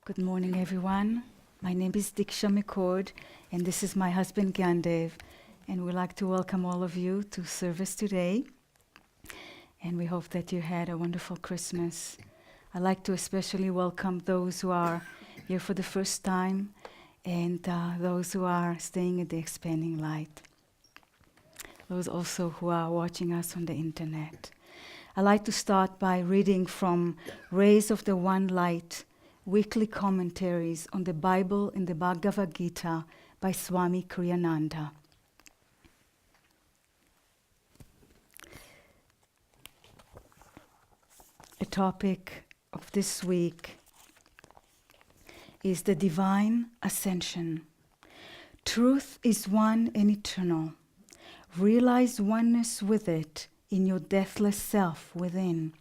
Good morning, everyone. My name is Diksha McCord, and this is my husband, Gyandev. And we'd like to welcome all of you to service today. And we hope that you had a wonderful Christmas. I'd like to especially welcome those who are here for the first time and those who are staying at the Expanding Light. Those also who are watching us on the internet. I'd like to start by reading from Rays of the One Light, Weekly Commentaries on the Bible in the Bhagavad Gita by Swami Kriyananda. The topic of this week is the divine ascension. Truth is one and eternal. Realize oneness with it in your deathless self within.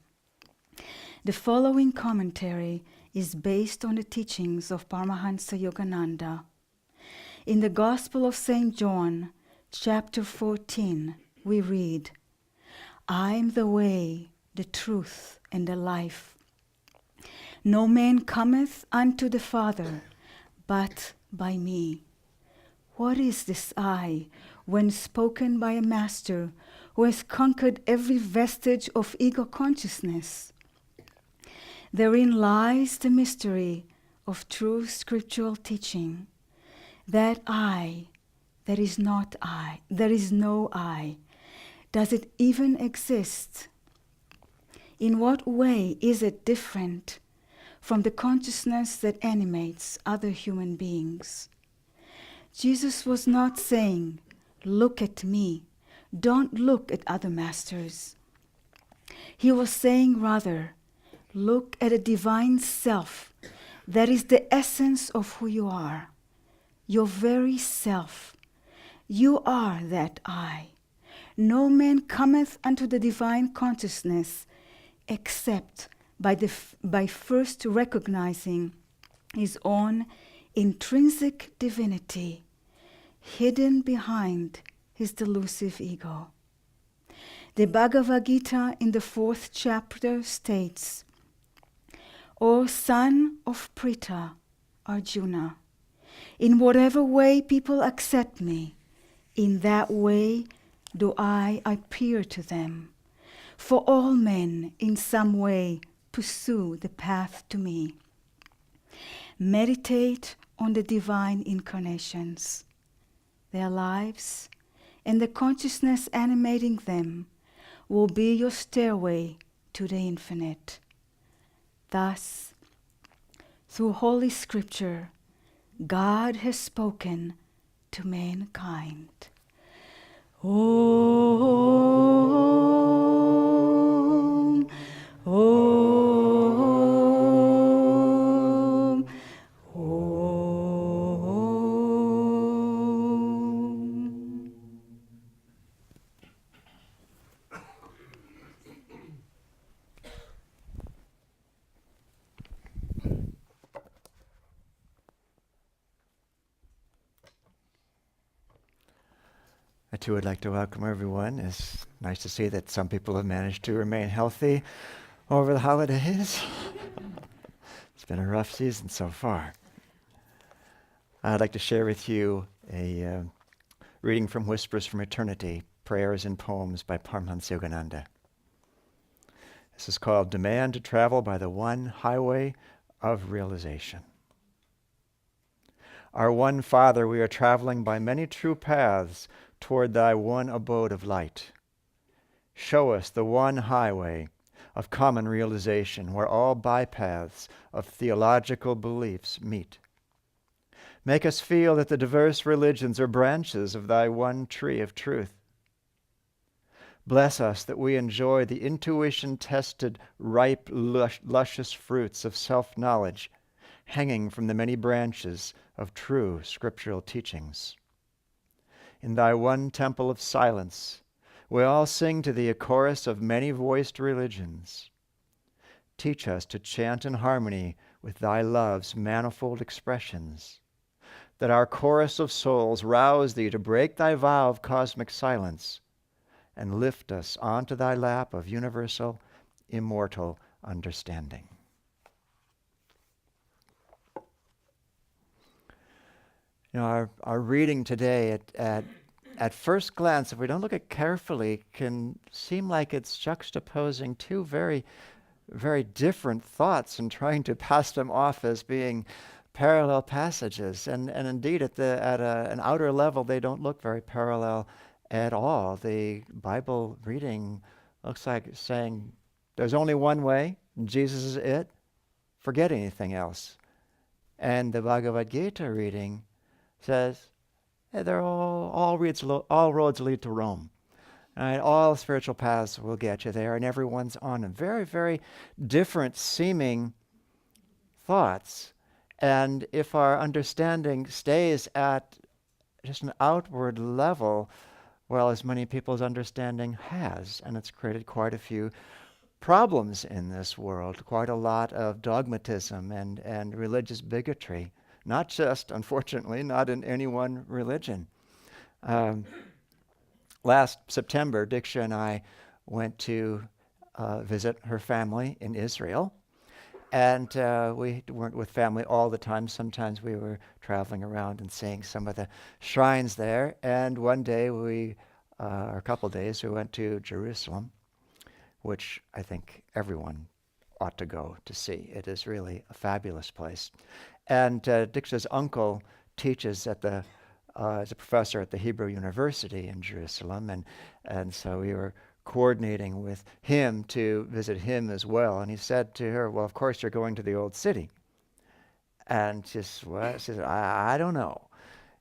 The following commentary is based on the teachings of Paramahansa Yogananda. In the Gospel of St. John, chapter 14, we read, I am the way, the truth, and the life. No man cometh unto the Father, but by me. What is this I, when spoken by a master who has conquered every vestige of ego consciousness? Therein lies the mystery of true scriptural teaching. That I, that is not I, there is no I. Does it even exist? In what way is it different from the consciousness that animates other human beings? Jesus was not saying, look at me, don't look at other masters. He was saying rather, look at a divine self that is the essence of who you are, your very self. You are that I. No man cometh unto the divine consciousness except by first recognizing his own intrinsic divinity hidden behind his delusive ego. The Bhagavad Gita in the 4th chapter states, O son of Pritha, Arjuna, in whatever way people accept me, in that way do I appear to them. For all men in some way pursue the path to me. Meditate on the divine incarnations, their lives, and the consciousness animating them will be your stairway to the infinite. Thus, through Holy Scripture, God has spoken to mankind. Om, Om, Om. I too would like to welcome everyone. It's nice to see that some people have managed to remain healthy over the holidays. It's been a rough season so far. I'd like to share with you a reading from Whispers from Eternity, Prayers and Poems by Paramahansa Yogananda. This is called Demand to Travel by the One Highway of Realization. Our one Father, we are traveling by many true paths toward thy one abode of light. Show us the one highway of common realization where all bypaths of theological beliefs meet. Make us feel that the diverse religions are branches of thy one tree of truth. Bless us that we enjoy the intuition-tested, ripe, luscious fruits of self-knowledge hanging from the many branches of true scriptural teachings. In thy one temple of silence, we all sing to thee a chorus of many-voiced religions. Teach us to chant in harmony with thy love's manifold expressions, that our chorus of souls rouse thee to break thy vow of cosmic silence and lift us onto thy lap of universal, immortal understanding. our reading today at first glance, if we don't look at carefully, can seem like it's juxtaposing two very, very different thoughts and trying to pass them off as being parallel passages. And indeed, at an outer level, they don't look very parallel at all. The Bible reading looks like saying there's only one way, Jesus is it, forget anything else. And the Bhagavad Gita reading says, hey, they're all roads lead to Rome. Right? All spiritual paths will get you there, and everyone's on them. Very, very different seeming thoughts. And if our understanding stays at just an outward level, well, as many people's understanding has, and it's created quite a few problems in this world, quite a lot of dogmatism and religious bigotry. Not just, unfortunately, not in any one religion. Last September, Diksha and I went to visit her family in Israel. And we weren't with family all the time. Sometimes we were traveling around and seeing some of the shrines there. And one day or a couple days, we went to Jerusalem, which I think everyone ought to go to see. It is really a fabulous place. And Diksha's uncle teaches as a professor at the Hebrew University in Jerusalem, and so we were coordinating with him to visit him as well. And he said to her, well, of course you're going to the old city. And she said, I don't know.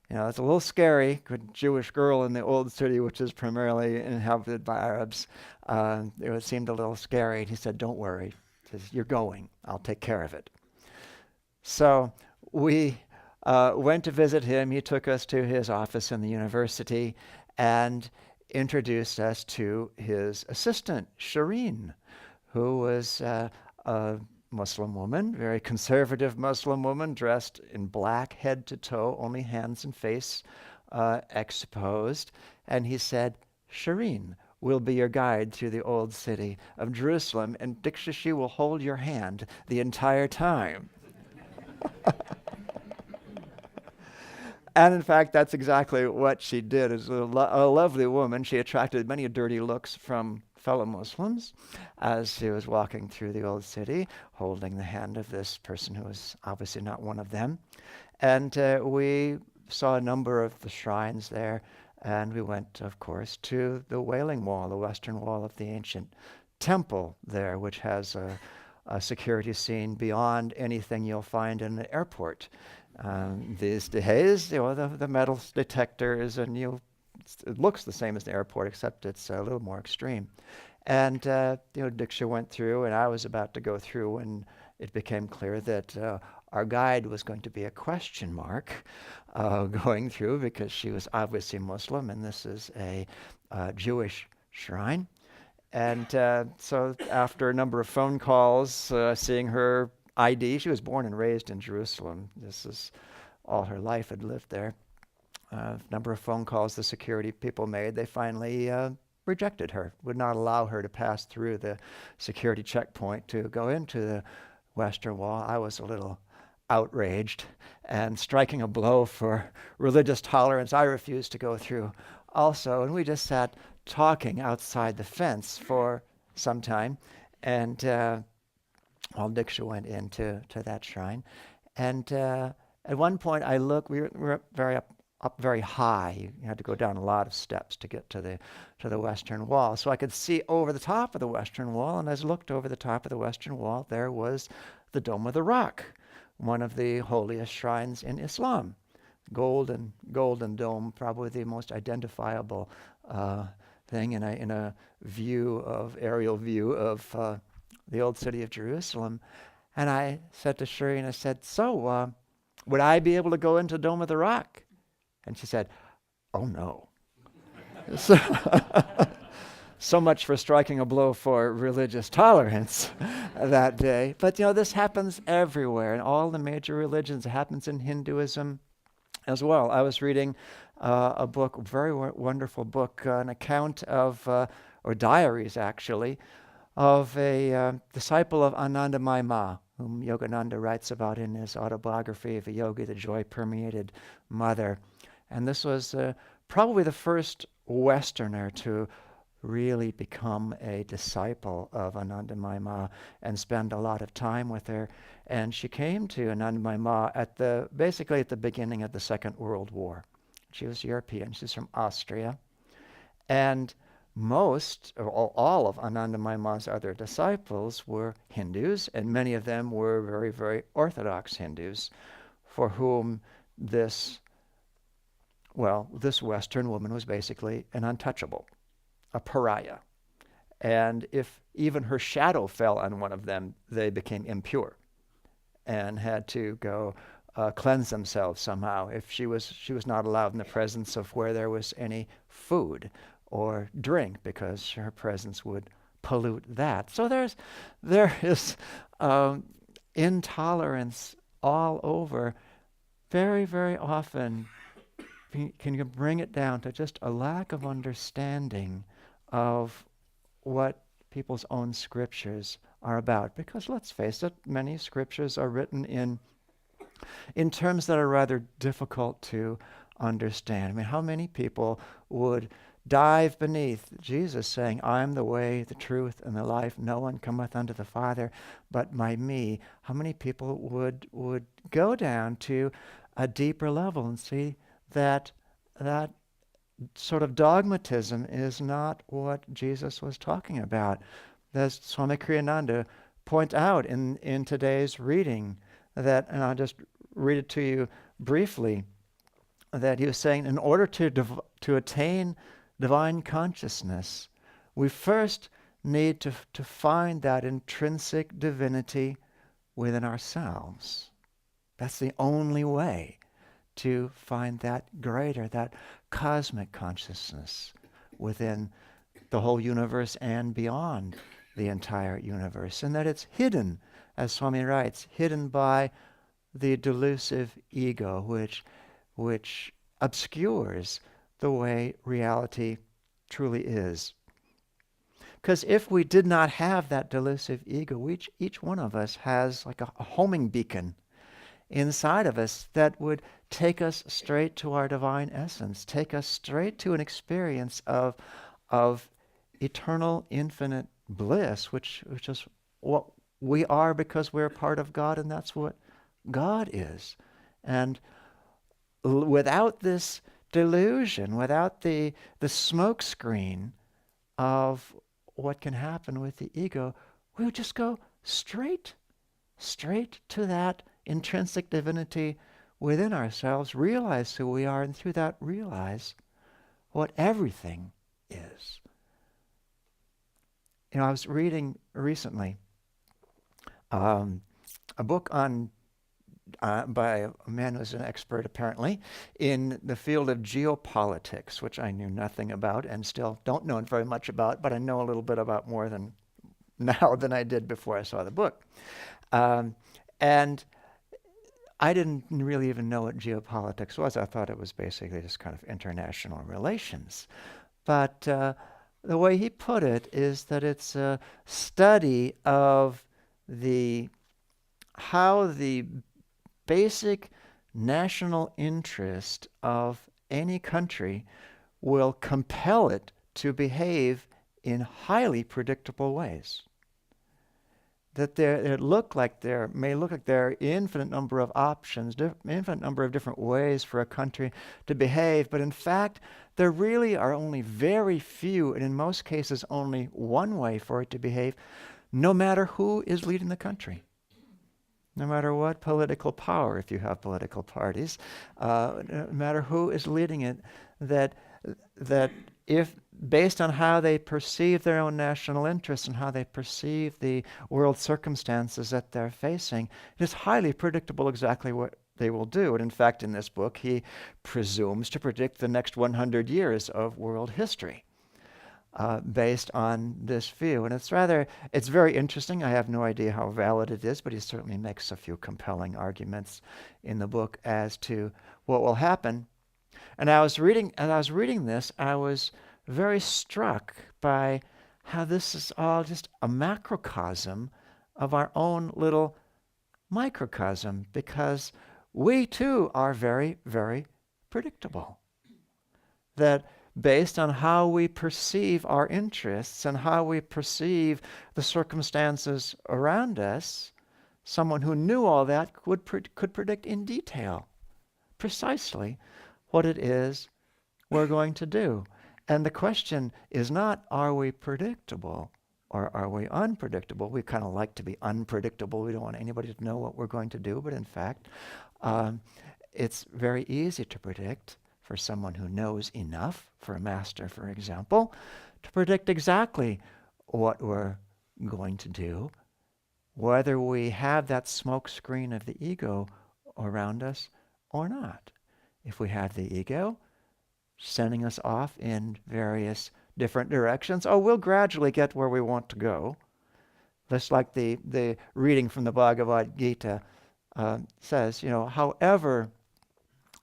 It's a little scary, good Jewish girl in the old city, which is primarily inhabited by Arabs. It seemed a little scary. And he said, don't worry. He says, you're going. I'll take care of it. So we went to visit him. He took us to his office in the university and introduced us to his assistant, Shireen, who was a Muslim woman, very conservative Muslim woman, dressed in black head to toe, only hands and face exposed. And he said, Shireen will be your guide through the old city of Jerusalem, and Diksha, she will hold your hand the entire time. And in fact, that's exactly what she did. As a lovely woman, she attracted many dirty looks from fellow Muslims as she was walking through the old city, holding the hand of this person who was obviously not one of them. And we saw a number of the shrines there, and we went, of course, to the Wailing Wall, the western wall of the ancient temple there, which has a security scene beyond anything you'll find in an airport. These days, the metal detectors, and it looks the same as the airport, except it's a little more extreme. And Diksha went through, and I was about to go through, and it became clear that our guide was going to be a question mark going through, because she was obviously Muslim, and this is a Jewish shrine. And so after a number of phone calls, seeing her ID, she was born and raised in Jerusalem. This is all her life had lived there. A number of phone calls the security people made. They finally rejected her, would not allow her to pass through the security checkpoint to go into the Western Wall. I was a little outraged, and striking a blow for religious tolerance, I refused to go through also. And we just sat talking outside the fence for some time, and while Diksha went into that shrine. And at one point I looked, we were up very high. You had to go down a lot of steps to get to the Western Wall. So I could see over the top of the Western Wall, and as I looked over the top of the Western Wall, there was the Dome of the Rock, one of the holiest shrines in Islam. Golden dome, probably the most identifiable thing in a aerial view of the old city of Jerusalem. And I said to Shireen, I said, so would I be able to go into Dome of the Rock? And she said, oh no. So much for striking a blow for religious tolerance that day. But this happens everywhere in all the major religions. It happens in Hinduism as well. I was reading a book, a very wonderful book, an account of, or diaries actually, of a disciple of Anandamayi Ma, whom Yogananda writes about in his autobiography of a yogi, the joy-permeated mother. And this was probably the first Westerner to really become a disciple of Anandamayi Ma and spend a lot of time with her. And she came to Anandamayi Ma basically at the beginning of the Second World War. She was European. She's from Austria. And most, or all of Anandamayi Ma's other disciples were Hindus, and many of them were very, very orthodox Hindus, for whom this Western woman was basically an untouchable, a pariah. And if even her shadow fell on one of them, they became impure and had to go cleanse themselves somehow. If she was not allowed in the presence of where there was any food or drink, because her presence would pollute that. So there is intolerance all over. Very, very often, can you bring it down to just a lack of understanding of what people's own scriptures are about? Because let's face it, many scriptures are written in terms that are rather difficult to understand. I mean, how many people would dive beneath Jesus saying, "I'm the way, the truth, and the life. No one cometh unto the Father but by me"? How many people would go down to a deeper level and see that sort of dogmatism is not what Jesus was talking about? As Swami Kriyananda point out in today's reading, that, and I'll just read it to you briefly, that he was saying, in order to attain divine consciousness, we first need to find that intrinsic divinity within ourselves. That's the only way to find that greater, that cosmic consciousness within the whole universe and beyond the entire universe. And that it's hidden, as Swami writes, hidden by the delusive ego, which obscures the way reality truly is. Because if we did not have that delusive ego, each one of us has like a homing beacon inside of us that would take us straight to our divine essence, take us straight to an experience of eternal, infinite bliss, which is what we are because we're part of God, and that's what God is. And without this delusion, without the smoke screen of what can happen with the ego, we would just go straight to that intrinsic divinity within ourselves, realize who we are, and through that realize what everything is. You know, I was reading recently a book by a man who's an expert, apparently, in the field of geopolitics, which I knew nothing about and still don't know very much about, but I know a little bit about more than now than I did before I saw the book. And I didn't really even know what geopolitics was. I thought it was basically just kind of international relations. But the way he put it is that it's a study of how the basic national interest of any country will compel it to behave in highly predictable ways. That there may look like there are infinite number of options, infinite number of different ways for a country to behave, but in fact, there really are only very few, and in most cases only one way for it to behave, no matter who is leading the country. No matter what political power, if you have political parties, no matter who is leading it, that if based on how they perceive their own national interests and how they perceive the world circumstances that they're facing, it is highly predictable exactly what they will do. And in fact, in this book, he presumes to predict the next 100 years of world history based on this view. And it's very interesting. I have no idea how valid it is, but he certainly makes a few compelling arguments in the book as to what will happen. And as I was reading this, I was very struck by how this is all just a macrocosm of our own little microcosm, because we too are very, very predictable. That based on how we perceive our interests and how we perceive the circumstances around us, someone who knew all that could predict in detail precisely what it is we're going to do. And the question is not, are we predictable or are we unpredictable? We kind of like to be unpredictable. We don't want anybody to know what we're going to do. But in fact, it's very easy to predict for someone who knows enough, for a master, for example, to predict exactly what we're going to do, whether we have that smoke screen of the ego around us or not. If we have the ego sending us off in various different directions, we'll gradually get where we want to go. Just like the reading from the Bhagavad Gita says, however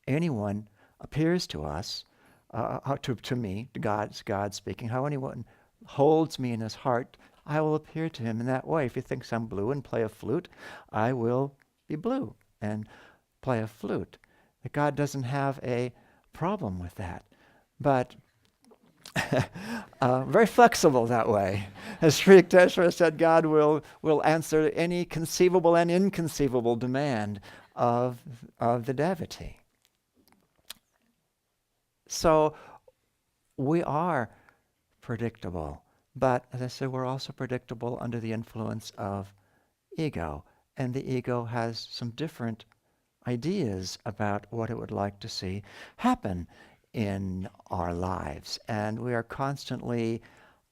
anyone appears to us, to me, to God speaking, how anyone holds me in his heart, I will appear to him in that way. If he thinks I'm blue and play a flute, I will be blue and play a flute. That God doesn't have a problem with that. But very flexible that way. As Sri Yukteswara said, God will answer any conceivable and inconceivable demand of the devotee. So we are predictable. But as I said, we're also predictable under the influence of ego. And the ego has some different ideas about what it would like to see happen in our lives. And we are constantly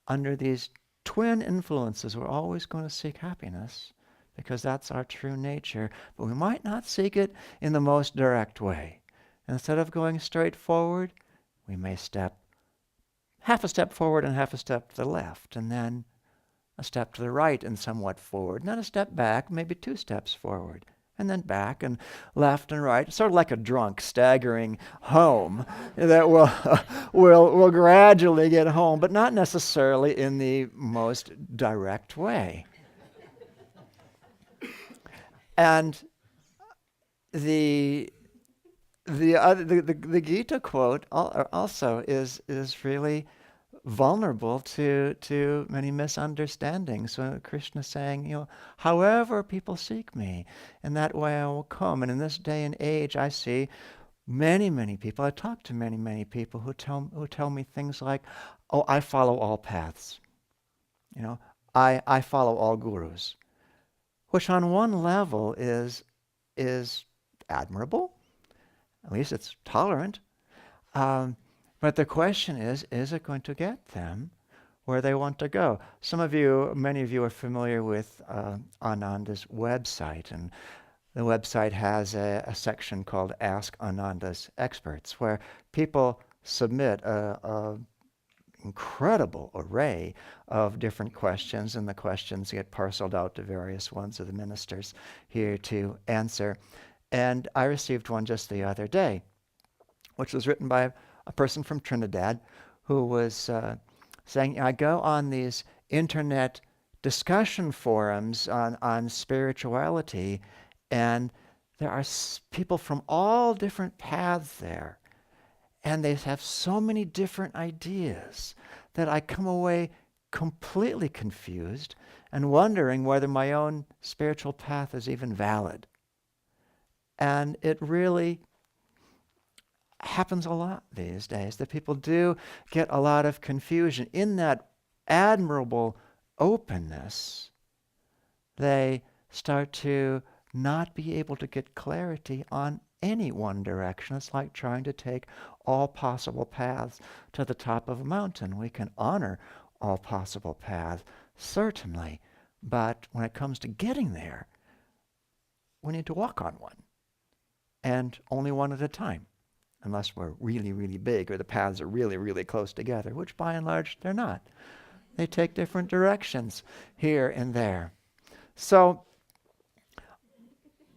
under these twin influences. We're always going to seek happiness because that's our true nature. But we might not seek it in the most direct way. Instead of going straight forward, we may step half a step forward and half a step to the left, and then a step to the right and somewhat forward, and then a step back, maybe 2 steps forward, and then back and left and right, sort of like a drunk staggering home that will gradually get home, but not necessarily in the most direct way. And the Gita quote also is really vulnerable to many misunderstandings. So Krishna is saying, however people seek me, in that way I will come. And in this day and age, I see many, many people. I talk to many, many people who tell me things like, I follow all paths. I follow all gurus, which on one level is admirable. At least it's tolerant. But the question is it going to get them where they want to go? Many of you are familiar with Ananda's website. And the website has a section called Ask Ananda's Experts, where people submit a incredible array of different questions, and the questions get parceled out to various ones of the ministers here to answer. And I received one just the other day, which was written by a person from Trinidad who was saying, I go on these internet discussion forums on spirituality, and there are people from all different paths there. And they have so many different ideas that I come away completely confused and wondering whether my own spiritual path is even valid. And it really happens a lot these days, that people do get a lot of confusion. In that admirable openness, they start to not be able to get clarity on any one direction. It's like trying to take all possible paths to the top of a mountain. We can honor all possible paths, certainly, but when it comes to getting there, we need to walk on one, and only one at a time, unless we're really, really big or the paths are really, really close together, which by and large they're not. They take different directions here and there. So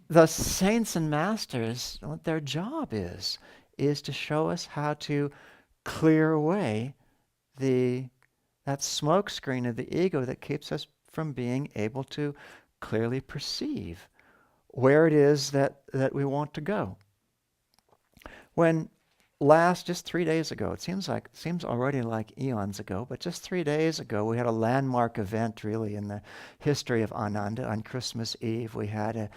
the saints and masters, what their job is to show us how to clear away that smoke screen of the ego that keeps us from being able to clearly perceive where it is that we want to go. When just 3 days ago, it seems already like eons ago, but just 3 days ago, we had a landmark event really in the history of Ananda. On Christmas Eve, we had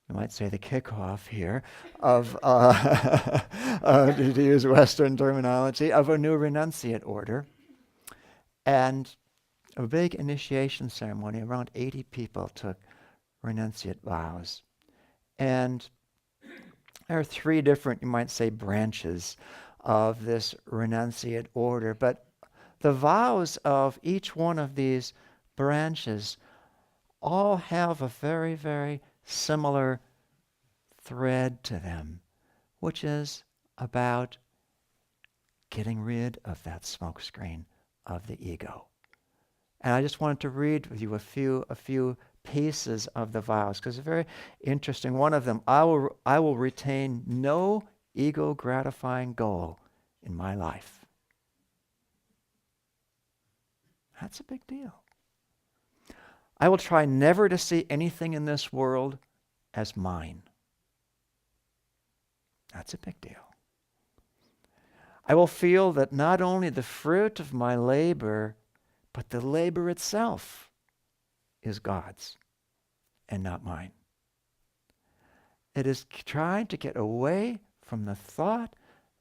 you might say the kickoff here of, to use Western terminology, of a new Renunciate order. And a big initiation ceremony. Around 80 people took Renunciate vows. And there are 3 different, you might say, branches of this Renunciate order. But the vows of each one of these branches all have a very, very similar thread to them, which is about getting rid of that smokescreen of the ego. And I just wanted to read with you a few pieces of the vows, because it's very interesting. One of them, I will retain no ego gratifying goal in my life. That's a big deal. I will try never to see anything in this world as mine. That's a big deal. I will feel that not only the fruit of my labor, but the labor itself is God's and not mine. It is trying to get away from the thought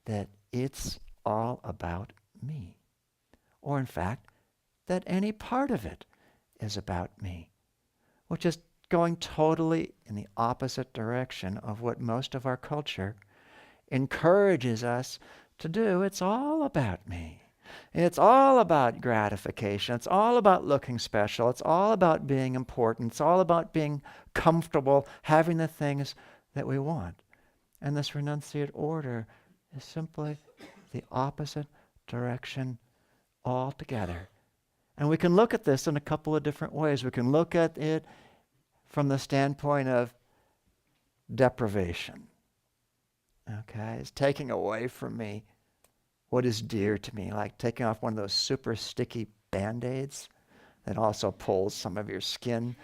that it's all about me. Or in fact, that any part of it is about me, which is going totally in the opposite direction of what most of our culture encourages us to do. It's all about me. It's all about gratification. It's all about looking special. It's all about being important. It's all about being comfortable, having the things that we want. And this renunciate order is simply the opposite direction altogether. And we can look at this in a couple of different ways. We can look at it from the standpoint of deprivation. Okay, it's taking away from me what is dear to me, like taking off one of those super sticky Band-Aids that also pulls some of your skin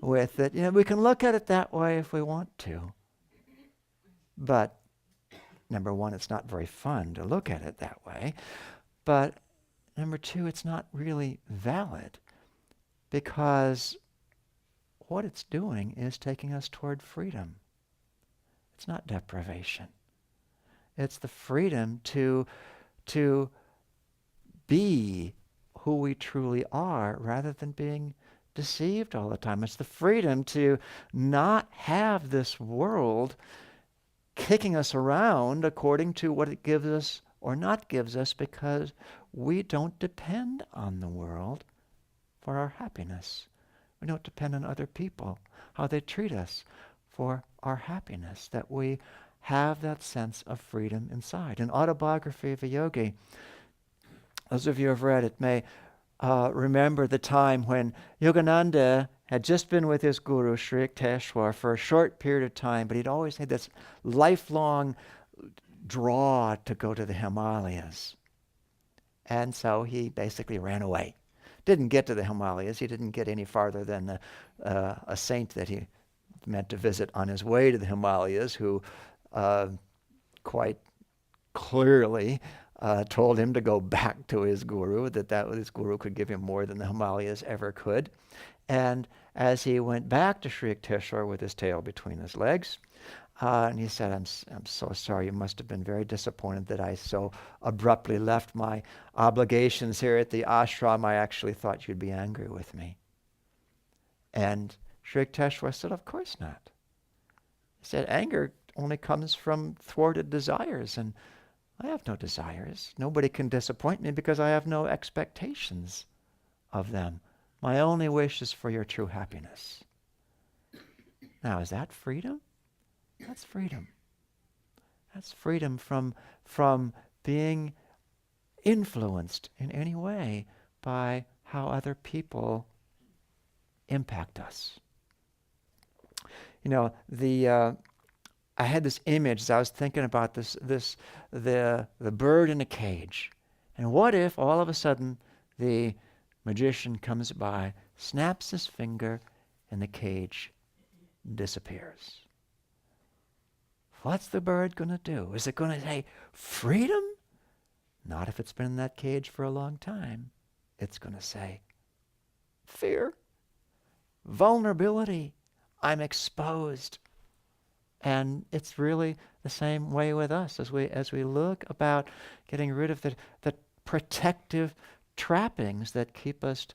with it. We can look at it that way if we want to. But number one, it's not very fun to look at it that way. But number two, it's not really valid, because what it's doing is taking us toward freedom. It's not deprivation. It's the freedom to be who we truly are rather than being deceived all the time. It's the freedom to not have this world kicking us around according to what it gives us or not gives us, because we don't depend on the world for our happiness. We don't depend on other people, how they treat us, for our happiness, that we have that sense of freedom inside. In Autobiography of a Yogi, those of you who have read it may remember the time when Yogananda had just been with his guru, Sri Yukteswar, for a short period of time, but he'd always had this lifelong draw to go to the Himalayas. And so he basically ran away. Didn't get to the Himalayas. He didn't get any farther than a saint that he meant to visit on his way to the Himalayas, who quite clearly told him to go back to his guru, that his guru could give him more than the Himalayas ever could. And as he went back to Sri Yukteswar with his tail between his legs, and he said, I'm so sorry, you must have been very disappointed that I so abruptly left my obligations here at the ashram. I actually thought you'd be angry with me. And Sri Yukteswar said, of course not. He said, anger only comes from thwarted desires, and I have no desires. Nobody can disappoint me because I have no expectations of them. My only wish is for your true happiness. Now, is that freedom? That's freedom. That's freedom from being influenced in any way by how other people impact us. I had this image as I was thinking about the bird in a cage. And what if all of a sudden the magician comes by, snaps his finger, and the cage disappears. What's the bird going to do? Is it going to say, freedom? Not if it's been in that cage for a long time. It's going to say, fear, vulnerability, I'm exposed. And it's really the same way with us as we look about getting rid of the protective trappings that keep us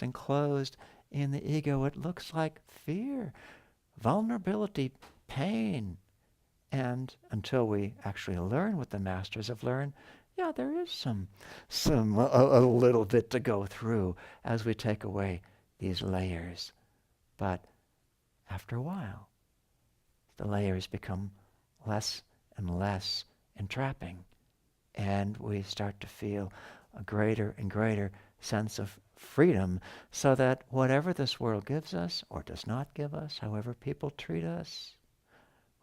enclosed in the ego. It looks like fear, vulnerability, pain. And until we actually learn what the masters have learned, yeah, there is a little bit to go through as we take away these layers. But after a while, the layers become less and less entrapping, and we start to feel a greater and greater sense of freedom, so that whatever this world gives us or does not give us, however people treat us,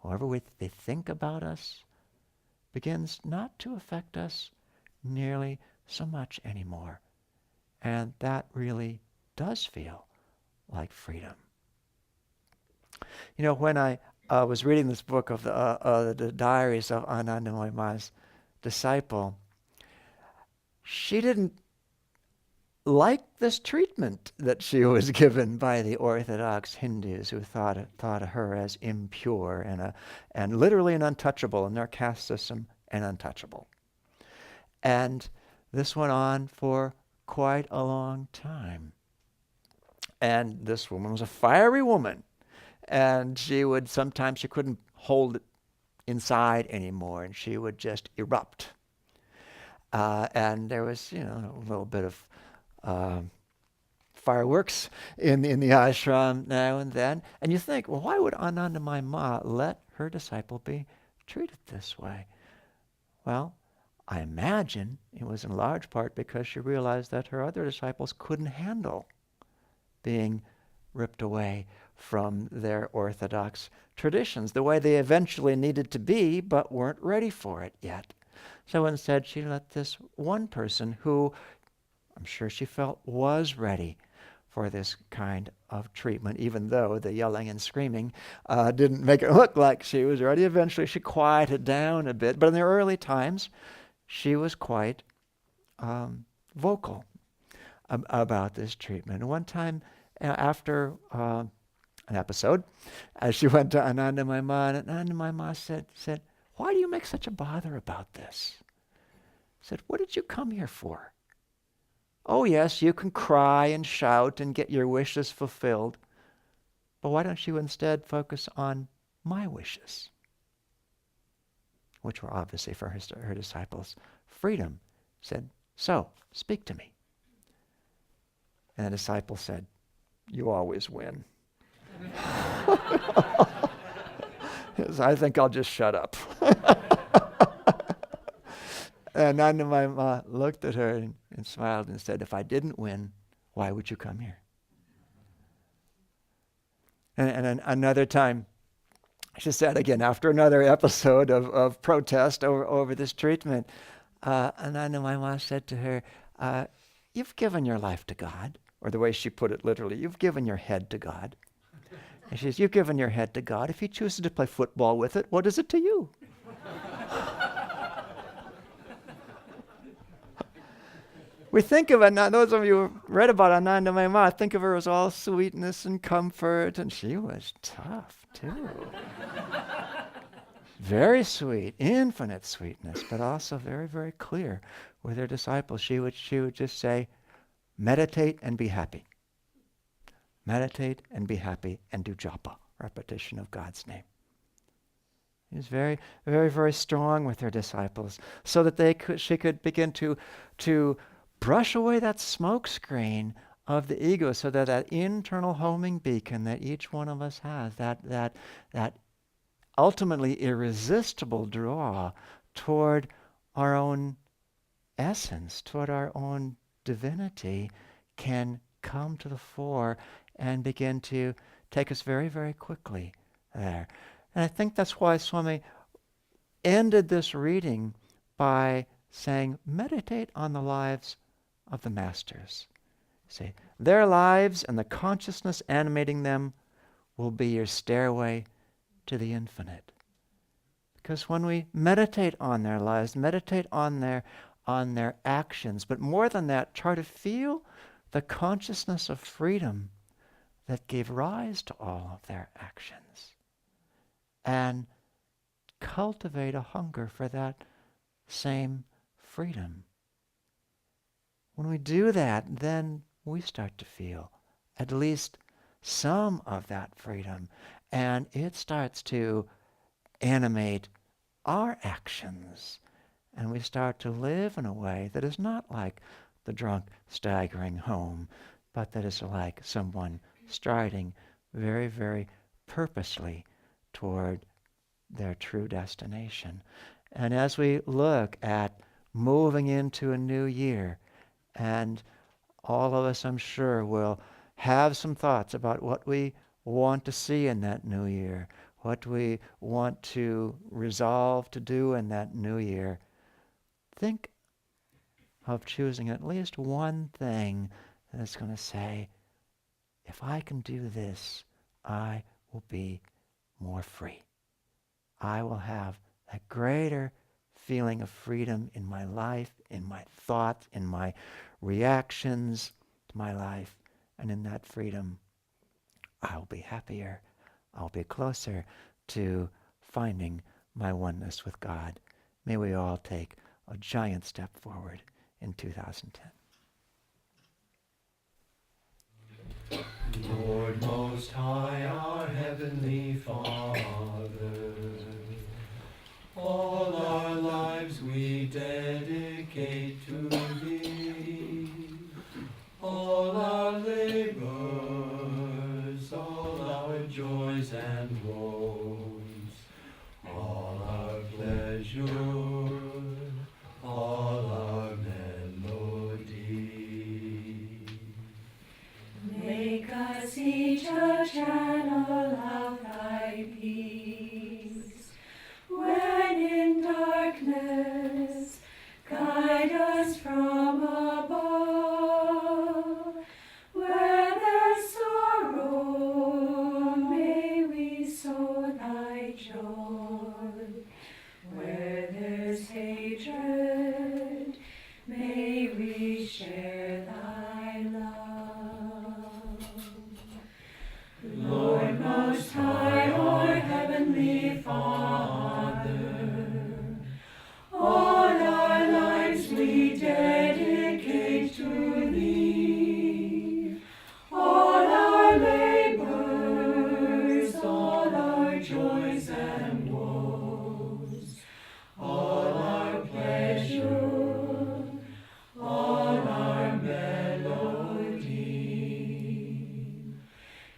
however they think about us, begins not to affect us nearly so much anymore. And that really does feel like freedom. You know, when I was reading this book of the diaries of Anandamayi Ma's disciple, she didn't like this treatment that she was given by the Orthodox Hindus, who thought of her as impure and literally an untouchable in their caste system, and untouchable. And this went on for quite a long time. And this woman was a fiery woman, and she couldn't hold it inside anymore, and she would just erupt. And there was, a little bit of fireworks in the ashram now and then. And you think, well, why would Anandamayi Ma let her disciple be treated this way? Well, I imagine it was in large part because she realized that her other disciples couldn't handle being ripped away from their orthodox traditions the way they eventually needed to be, but weren't ready for it yet. So instead, she let this one person who I'm sure she felt was ready for this kind of treatment, even though the yelling and screaming didn't make it look like she was ready. Eventually, she quieted down a bit. But in the early times, she was quite vocal about this treatment. And one time, after an episode, as she went to Anandamayi Ma, and Anandamayi Ma said, "Why do you make such a bother about this?" He said, "What did you come here for? Oh yes, you can cry and shout and get your wishes fulfilled, but why don't you instead focus on my wishes?" Which were obviously for her disciples' freedom. Said, "So, speak to me." And the disciple said, "You always win." I think I'll just shut up. And Anandamayi Ma looked at her and smiled and said, "If I didn't win, why would you come here?" And another time, she said again, after another episode of protest over this treatment, Anandamayi Ma said to her, "You've given your life to God," or the way she put it literally, "You've given your head to God." And she says, "You've given your head to God. If He chooses to play football with it, what is it to you?" We think of it, now those of you who read about Anandamayi Ma, think of her as all sweetness and comfort, and she was tough too. Very sweet, infinite sweetness, but also very, very clear with her disciples. She would just say, "Meditate and be happy. Meditate and be happy and do japa," repetition of God's name. She was very, very, very strong with her disciples, so that she could begin to brush away that smoke screen of the ego, so that internal homing beacon that each one of us has, that ultimately irresistible draw toward our own essence, toward our own divinity, can come to the fore and begin to take us very, very quickly there. And I think that's why Swami ended this reading by saying, meditate on the lives of the masters. See, their lives and the consciousness animating them will be your stairway to the infinite. Because when we meditate on their lives, meditate on their actions, but more than that, try to feel the consciousness of freedom that gave rise to all of their actions, and cultivate a hunger for that same freedom. When we do that, then we start to feel at least some of that freedom, and it starts to animate our actions, and we start to live in a way that is not like the drunk staggering home, but that is like someone striding very, very purposely toward their true destination. And as we look at moving into a new year, and all of us, I'm sure, will have some thoughts about what we want to see in that new year, what we want to resolve to do in that new year. Think of choosing at least one thing that's going to say, if I can do this, I will be more free. I will have a greater feeling of freedom in my life, in my thoughts, in my reactions to my life. And in that freedom, I'll be happier. I'll be closer to finding my oneness with God. May we all take a giant step forward in 2010. Lord Most High, our Heavenly Father, all our lives we dedicate to Thee. All our labors, all our joys and woes, all our pleasure, all our melody. Make us each a channel of Thy peace. When in darkness, guide us from above. Where there's sorrow, may we sow Thy joy. Where there's hatred, may we share Thy love. Lord Most High, our Heavenly Father, all our lives we dedicate to Thee. All our labors, all our joys and woes, all our pleasure, all our melody.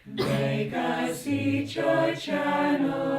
Make us each a channel